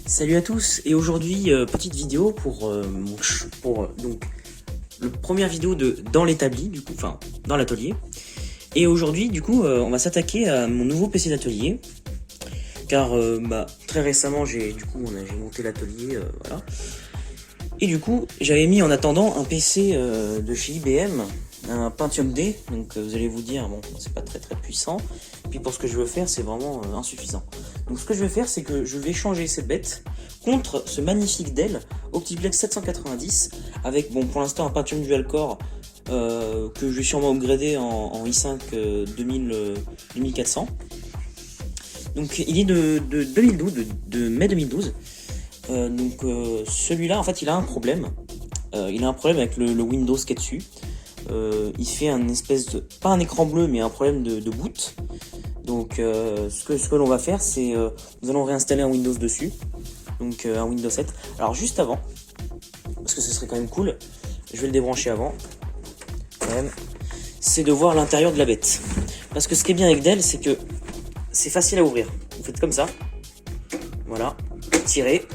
Salut à tous, et aujourd'hui petite vidéo pour donc le première vidéo de dans l'établi, du coup, enfin dans l'atelier. Et aujourd'hui du coup on va s'attaquer à mon nouveau PC d'atelier, car très récemment j'ai monté l'atelier, voilà. Et du coup j'avais mis en attendant un PC de chez IBM, un Pentium D, donc vous allez vous dire bon c'est pas très puissant, puis pour ce que je veux faire c'est vraiment insuffisant. Donc ce que je vais faire c'est que je vais changer cette bête contre ce magnifique Dell Optiplex 790 avec bon pour l'instant un Pentium Dual Core que je vais sûrement upgrader en i5 2400. Donc il est de 2012, de mai 2012. Celui-là en fait il a un problème. Il a un problème avec le Windows qui est dessus. Il fait un espèce de, pas un écran bleu mais un problème de boot. Donc ce que l'on va faire c'est nous allons réinstaller un Windows dessus. Donc un Windows 7. Alors juste avant, parce que ce serait quand même cool, je vais le débrancher avant quand même, c'est de voir l'intérieur de la bête. Parce que ce qui est bien avec Dell c'est que c'est facile à ouvrir. Vous faites comme ça, voilà, tirez,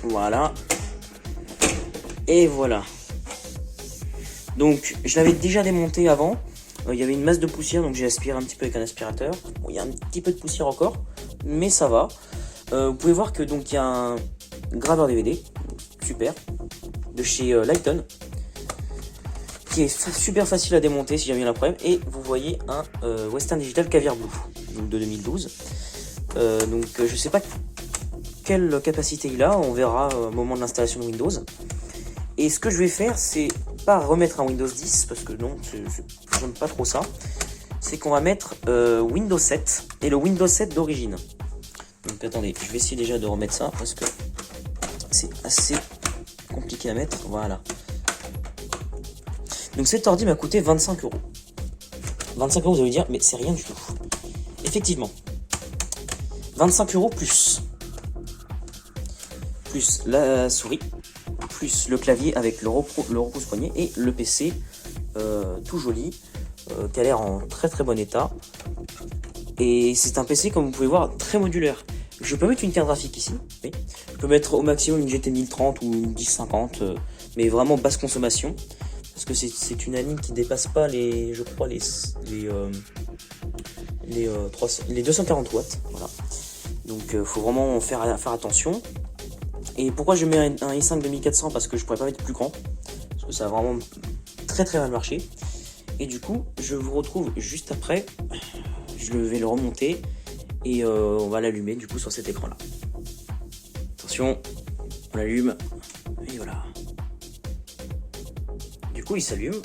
voilà, et voilà. Donc je l'avais déjà démonté avant, il y avait une masse de poussière donc j'ai aspiré un petit peu avec un aspirateur. Bon, il y a un petit peu de poussière encore, mais ça va. Vous pouvez voir que donc il y a un graveur DVD, super, de chez Lighton, qui est super facile à démonter si jamais il y a un problème. Et vous voyez un Western Digital Caviar Blue, donc de 2012. Je sais pas quelle capacité il a, on verra au moment de l'installation de Windows. Et ce que je vais faire, c'est pas remettre un Windows 10, parce que non, j'aime pas trop ça. C'est qu'on va mettre Windows 7 et le Windows 7 d'origine. Donc attendez, je vais essayer déjà de remettre ça parce que c'est assez compliqué à mettre. Voilà. Donc cet ordi m'a coûté 25 €. 25 €, vous allez dire, mais c'est rien du tout. Effectivement. 25 € plus la souris, plus le clavier avec le repousse-poignet et le PC tout joli, qui a l'air en très bon état. Et c'est un PC, comme vous pouvez voir, très modulaire. Je peux mettre une carte graphique ici, oui. Je peux mettre au maximum une GT 1030 ou une 1050, mais vraiment basse consommation. Parce que c'est une anime qui dépasse pas les, je crois, les 240 watts. Voilà. Donc faut vraiment faire attention. Et pourquoi je mets un i5 2400? Parce que je pourrais pas mettre plus grand. Parce que ça a vraiment très mal marché. Et du coup, je vous retrouve juste après. Je vais le remonter et on va l'allumer du coup sur cet écran là. Attention, on l'allume et voilà. Du coup il s'allume.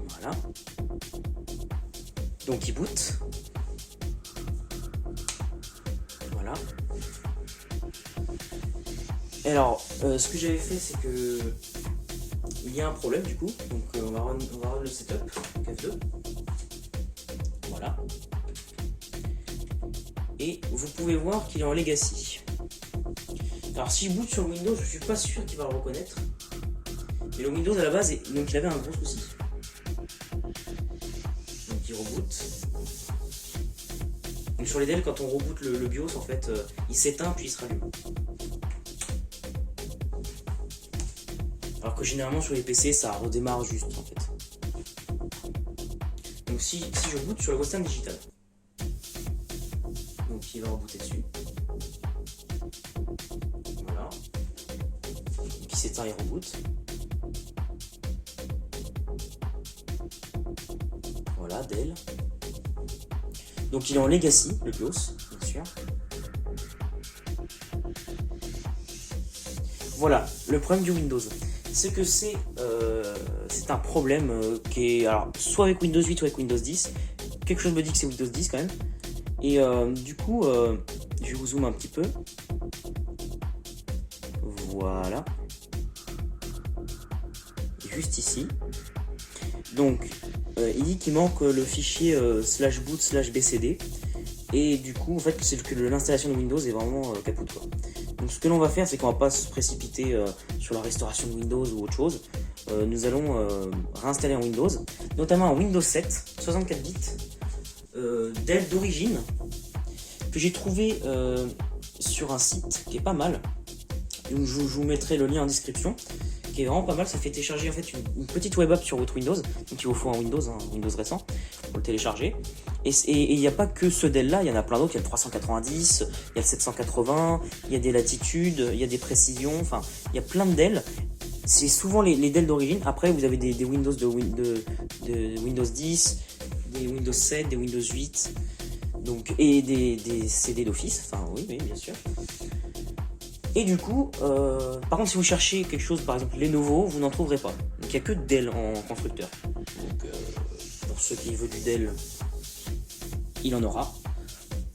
Voilà. Donc il boot. Voilà. Et alors ce que j'avais fait c'est que il y a un problème du coup. Donc on va run le setup F2. Voilà. Et vous pouvez voir qu'il est en legacy. Alors si je boot sur Windows, je suis pas sûr qu'il va le reconnaître. Mais le Windows à la base, donc il avait un gros souci. Donc il reboot. Donc sur les Dell, quand on reboot le BIOS, en fait, il s'éteint puis il se rallume. Alors que généralement sur les PC, ça redémarre juste en fait. Donc si je boot sur le Western Digital, donc il va rebooter dessus. Voilà. Donc il s'éteint et reboot. Voilà, Dell. Donc il est en legacy, le BIOS, bien sûr. Voilà, le problème du Windows, c'est que c'est un problème qui est alors soit avec Windows 8 ou avec Windows 10. Quelque chose me dit que c'est Windows 10 quand même. Et du coup, je vous zoome un petit peu. Voilà. Juste ici. Donc, il dit qu'il manque le fichier /boot/bcd. Et du coup, en fait, c'est que l'installation de Windows est vraiment capote quoi. Donc ce que l'on va faire, c'est qu'on va pas se précipiter sur la restauration de Windows ou autre chose. Nous allons réinstaller un Windows, notamment un Windows 7, 64 bits, Dell d'origine, que j'ai trouvé sur un site qui est pas mal. Donc je vous mettrai le lien en description, qui est vraiment pas mal. Ça fait télécharger en fait une petite web app sur votre Windows. Donc il vous faut un Windows récent pour le télécharger. Et il n'y a pas que ce Dell là, il y en a plein d'autres. Il y a le 390, il y a le 780, il y a des latitudes, il y a des précisions. Enfin, il y a plein de Dell. C'est souvent les Dell d'origine. Après, vous avez des Windows de Windows 10, des Windows 7, des Windows 8, donc, et des CD d'Office. Enfin, oui, bien sûr. Et du coup, par contre, si vous cherchez quelque chose, par exemple Lenovo, vous n'en trouverez pas. Donc, il n'y a que Dell en constructeur. Donc, pour ceux qui veulent du Dell, il en aura.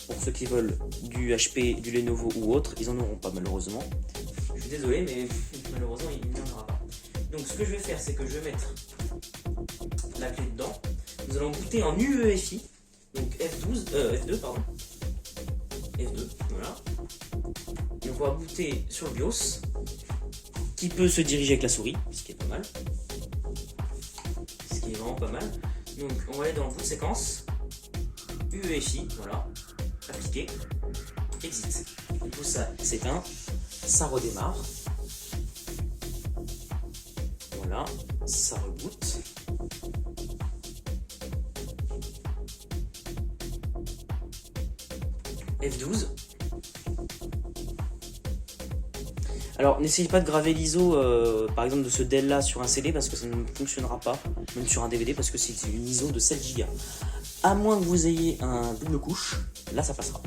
Pour ceux qui veulent du HP, du Lenovo ou autre, ils en auront pas, malheureusement. Je suis désolé, mais malheureusement, il n'y en aura pas. Donc, ce que je vais faire, c'est que je vais mettre la clé dedans. Nous allons booter en UEFI, donc F2, pardon. F2, voilà. Donc, on va booter sur le BIOS, qui peut se diriger avec la souris, ce qui est pas mal. Ce qui est vraiment pas mal. Donc, on va aller dans boot séquence, UEFI, voilà, appliquer, exit. Du coup, ça s'éteint, ça redémarre. Voilà, ça reboot. F12. Alors n'essayez pas de graver l'ISO par exemple de ce Dell là sur un CD parce que ça ne fonctionnera pas, même sur un DVD parce que c'est une ISO de 7 Go. À moins que vous ayez un double couche, là ça passera.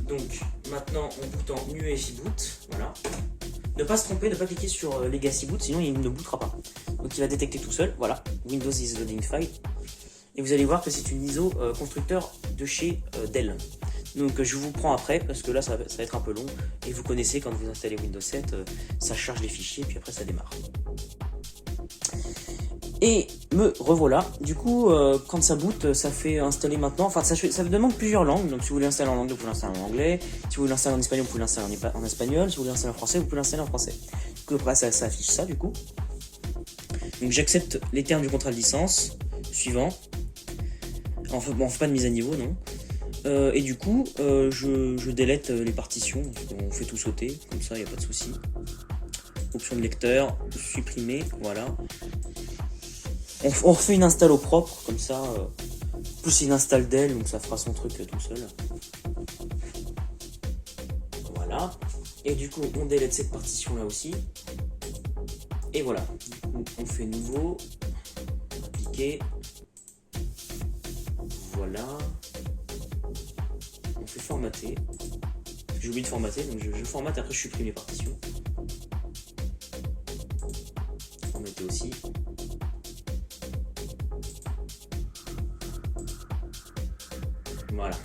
Donc maintenant on boot en UEFI boot, voilà. Ne pas se tromper, ne pas cliquer sur Legacy boot, sinon il ne bootera pas. Donc il va détecter tout seul, voilà, Windows is loading file. Et vous allez voir que c'est une ISO constructeur de chez Dell. Donc je vous prends après parce que là ça va être un peu long. Et vous connaissez quand vous installez Windows 7, ça charge les fichiers puis après ça démarre. Et me revoilà. Du coup quand ça boot, ça fait installer maintenant. Enfin ça demande plusieurs langues. Donc si vous voulez l'installer en anglais, vous pouvez l'installer en anglais. Si vous voulez l'installer en espagnol, vous pouvez l'installer en espagnol. Si vous voulez l'installer en français, vous pouvez l'installer en français. Du coup après ça affiche ça du coup. Donc j'accepte les termes du contrat de licence. Suivant. Enfin, bon, on fait pas de mise à niveau, non. Et du coup, je délète les partitions. On fait tout sauter, comme ça, il n'y a pas de souci. Option de lecteur, supprimer, voilà. On refait une install au propre, comme ça. Plus une install Dell, donc ça fera son truc tout seul. Voilà. Et du coup, on délète cette partition là aussi. Et voilà. Du coup, on fait nouveau. Appliquer. Voilà. On fait formater. J'ai oublié de formater, donc je formate, après je supprime les partitions. Formater aussi. Voilà.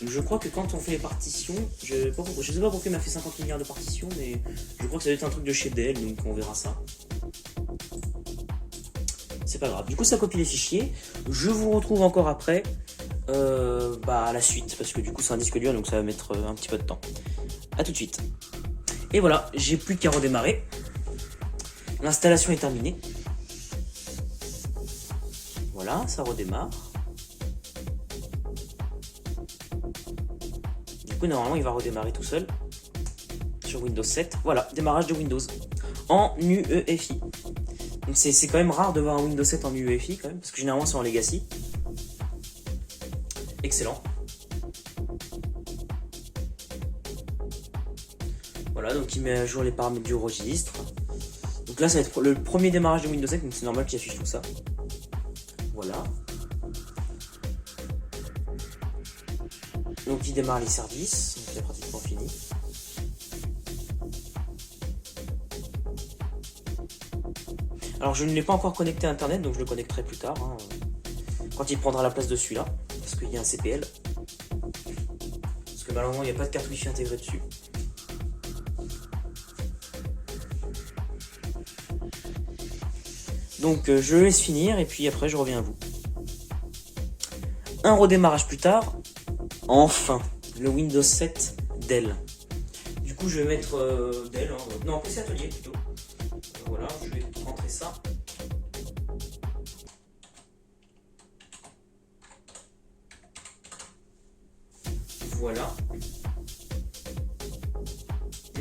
Donc je crois que quand on fait les partitions, je sais pas pourquoi il m'a fait 50 milliards de partitions, mais je crois que ça doit être un truc de chez Dell, donc on verra ça. C'est pas grave. Du coup, ça copie les fichiers. Je vous retrouve encore après à la suite, parce que du coup, c'est un disque dur, donc ça va mettre un petit peu de temps. A tout de suite. Et voilà, j'ai plus qu'à redémarrer. L'installation est terminée. Voilà, ça redémarre. Du coup, normalement, il va redémarrer tout seul sur Windows 7. Voilà, démarrage de Windows en UEFI. Donc c'est quand même rare de voir un Windows 7 en UEFI quand même, parce que généralement c'est en Legacy. Excellent. Voilà, donc il met à jour les paramètres du registre. Donc là ça va être le premier démarrage de Windows 7, donc c'est normal qu'il affiche tout ça. Voilà. Donc il démarre les services, donc c'est pratiquement fini. Alors je ne l'ai pas encore connecté à internet, donc je le connecterai plus tard, hein, quand il prendra la place de celui-là, parce qu'il y a un CPL. Parce que malheureusement il n'y a pas de carte Wi-Fi intégrée dessus. Donc je le laisse finir et puis après je reviens à vous. Un redémarrage plus tard, enfin, le Windows 7 Dell. Du coup je vais mettre Dell, hein, non PC Atelier plutôt. Voilà, je vais rentrer ça. Voilà.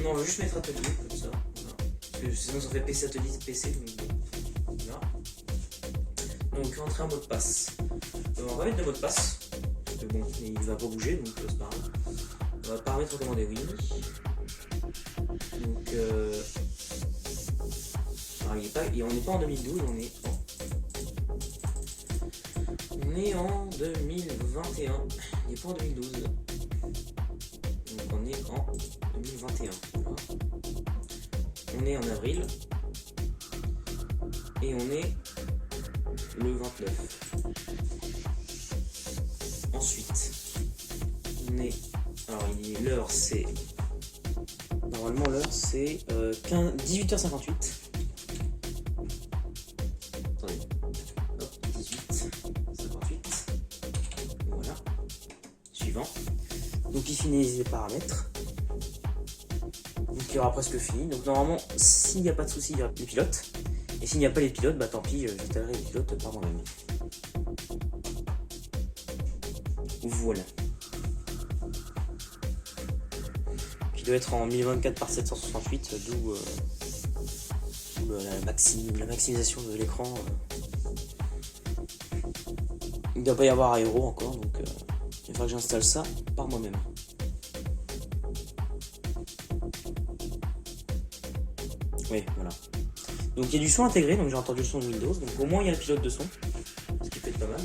Non, on va juste mettre atelier comme ça. Voilà. Parce que sinon ça fait PC atelier PC. Donc voilà. Donc entrer un mot de passe. On va mettre le mot de passe. Parce que bon, il va pas bouger, donc c'est pas grave. On va paramètres recommander oui. Donc alors, on n'est pas en 2012, on est en 2021. Il n'est pas en 2012. Donc on est en 2021. Voilà. On est en avril. Et on est le 29. Ensuite, on est. Alors l'heure c'est. Normalement l'heure c'est 18h58. Attendez. Hop, 18h58. Voilà. Suivant. Donc il finit les paramètres. Donc il y aura presque fini. Donc normalement, s'il n'y a pas de souci, il y aura les pilotes. Et s'il n'y a pas les pilotes, bah tant pis, j'installerai les pilotes par moi-même. Voilà. Qui doit être en 1024 par 768, d'où la maximisation de l'écran. Il ne doit pas y avoir aéro encore, donc il faudra que j'installe ça par moi-même. Oui, voilà. Donc il y a du son intégré, donc j'ai entendu le son de Windows, donc au moins il y a le pilote de son, ce qui peut être pas mal.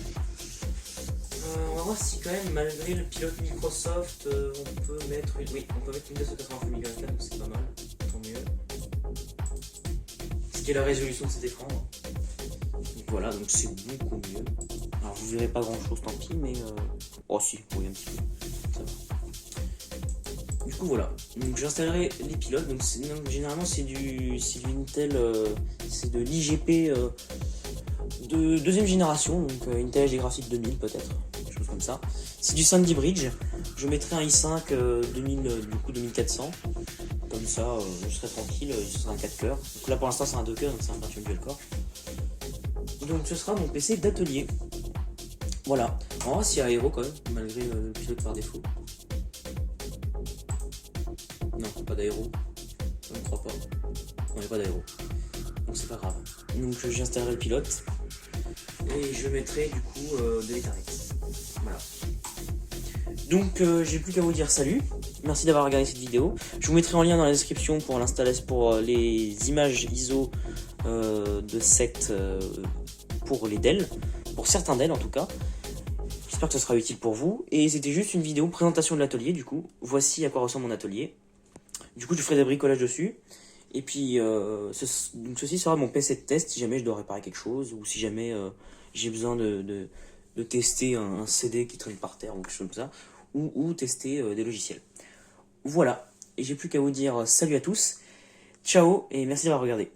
On va voir si quand même, malgré le pilote Microsoft, on peut mettre une... Oui, on peut mettre une 280 mm, donc c'est pas mal, tant mieux. Ce qui est la résolution de cet écran. Donc voilà, donc c'est beaucoup mieux. Alors vous verrez pas grand chose, tant pis, mais... Oh si, oui un petit peu, ça va. Du coup voilà, donc j'installerai les pilotes, donc généralement c'est du Intel, c'est de l'IGP de deuxième génération, donc Intel HD Graphics 2000 peut-être, quelque chose comme ça. C'est du Sandy Bridge, je mettrai un i5 2000, du coup 2400, comme ça je serai tranquille, ce sera un 4 coeurs. Donc là pour l'instant c'est un 2 coeurs, donc c'est un virtual dual core. Donc ce sera mon PC d'atelier. Voilà, on va voir s'il y a aéro quand même, malgré le pilote par défaut. Non, pas d'aéro, je ne crois pas. Non, il n'y a pas d'aéro, donc c'est pas grave. Donc j'installerai le pilote. Et je mettrai du coup de l'Ethernet. Voilà. Donc j'ai plus qu'à vous dire salut. Merci d'avoir regardé cette vidéo. Je vous mettrai en lien dans la description pour l'installation, pour les images ISO de set pour les Dell, pour certains Dell en tout cas. J'espère que ce sera utile pour vous. Et c'était juste une vidéo présentation de l'atelier du coup. Voici à quoi ressemble mon atelier. Du coup je ferai des bricolages dessus. Et puis donc ceci sera mon PC de test si jamais je dois réparer quelque chose ou si jamais j'ai besoin de tester un CD qui traîne par terre ou quelque chose comme ça, ou tester des logiciels. Voilà, et j'ai plus qu'à vous dire salut à tous, ciao et merci d'avoir regardé.